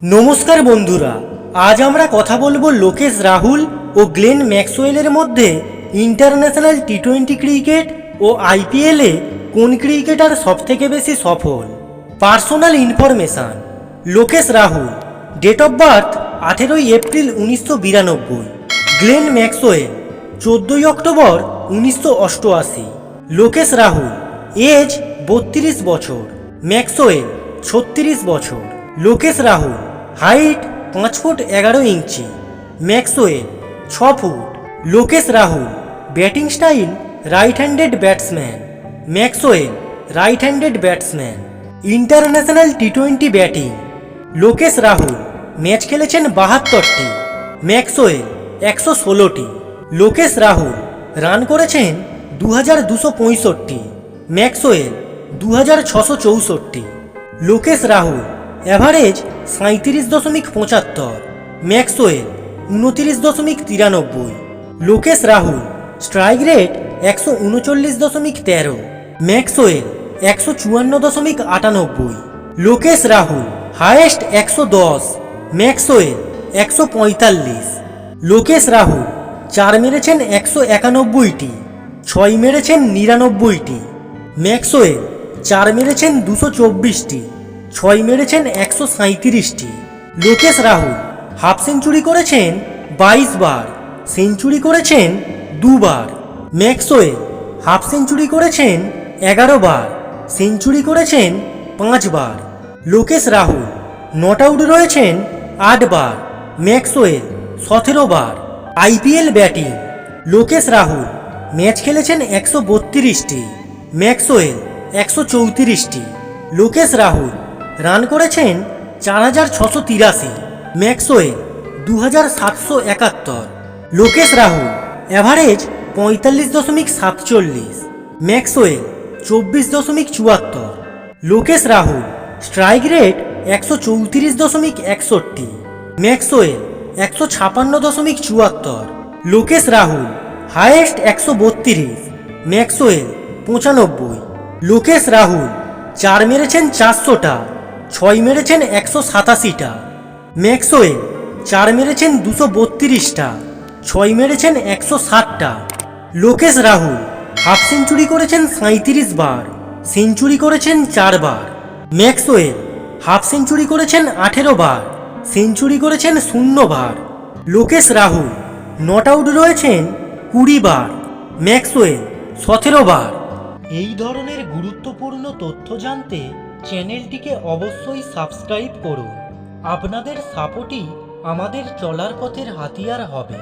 নমস্কার বন্ধুরা, আজ আমরা কথা বলবো লোকেশ রাহুল ও গ্লেন ম্যাক্সওয়েলের মধ্যে ইন্টারন্যাশনাল টি20 ক্রিকেট ও আইপিএলে কোন ক্রিকেটার সবথেকে বেশি সফল। Personal information. Lokesh Rahul, date of birth 18 April 1992। Glenn Maxwell, 14 October 1988। Lokesh Rahul, age 32 বছর। ম্যাক্সওয়েল 36 বছর। Lokesh Rahul, height 5 foot 11 inch. Maxwell 6 foot. Lokesh Rahul, batting style right handed batsman. Maxwell right handed batsman. International টি20 ব্যাটিং। লোকেশ রাহুল ম্যাচ খেলেছেন 72টি, ম্যাক্সওয়েল 116টি। লোকেশ রাহুল রান করেছেন 2265, Maxwell 2664। Lokesh Rahul average 37.75, Maxwell 29.93। Lokesh Rahul strike rate 139.13, Maxwell 154.98। Lokesh Rahul highest 110, Maxwell 145। Lokesh Rahul 4 মেরেছেন 191টি, 6 মেরেছেন 99টি। Maxwell 4 মেরেছেন 224টি, 6 মেরেছেন 137টি। লোকেশ রাহুল হাফ সেঞ্চুরি করেছেন 22 বার, সেঞ্চুরি করেছেন 2 বার। ম্যাক্সওয়েল হাফ সেঞ্চুরি করেছেন 11 বার, সেঞ্চুরি করেছেন 5 বার। লোকেশ রাহুল নট আউট রয়েছেন 8 বার, ম্যাক্সওয়েল 17 বার। IPL batting. Lokesh Rahul match খেলেছেন 132টি, ম্যাক্সওয়েল 134টি। লোকেশ রাহুল রান করেছেন 4683, Maxwell 2771। Lokesh Rahul average 45.47, Maxwell 24.74। Lokesh Rahul strike rate 134.61, Maxwell 156.74। Lokesh Rahul highest 132, Maxwell 95। Lokesh Rahul 4 মেরেছেন 400টা, 6 মেরেছেন 187টা। ম্যাক্সওয়েল 4 মেরেছেন 232টা, 6 মেরেছেন 160টা। লোকেশ রাহুল হাফ সেঞ্চুরি করেছেন 37 বার, সেঞ্চুরি করেছেন 4 বার। ম্যাক্সওয়েল হাফ সেঞ্চুরি করেছেন 18 বার, সেঞ্চুরি করেছেন 0 বার। লোকেশ রাহুল নট আউট রয়েছেন 20 বার, ম্যাক্সওয়েল 17 বার। এই ধরনের গুরুত্বপূর্ণ তথ্য জানতে চ্যানেলটিকে অবশ্যই সাবস্ক্রাইব করুন। আপনাদের সাপোর্টই আমাদের চলার পথের হাতিয়ার হবে।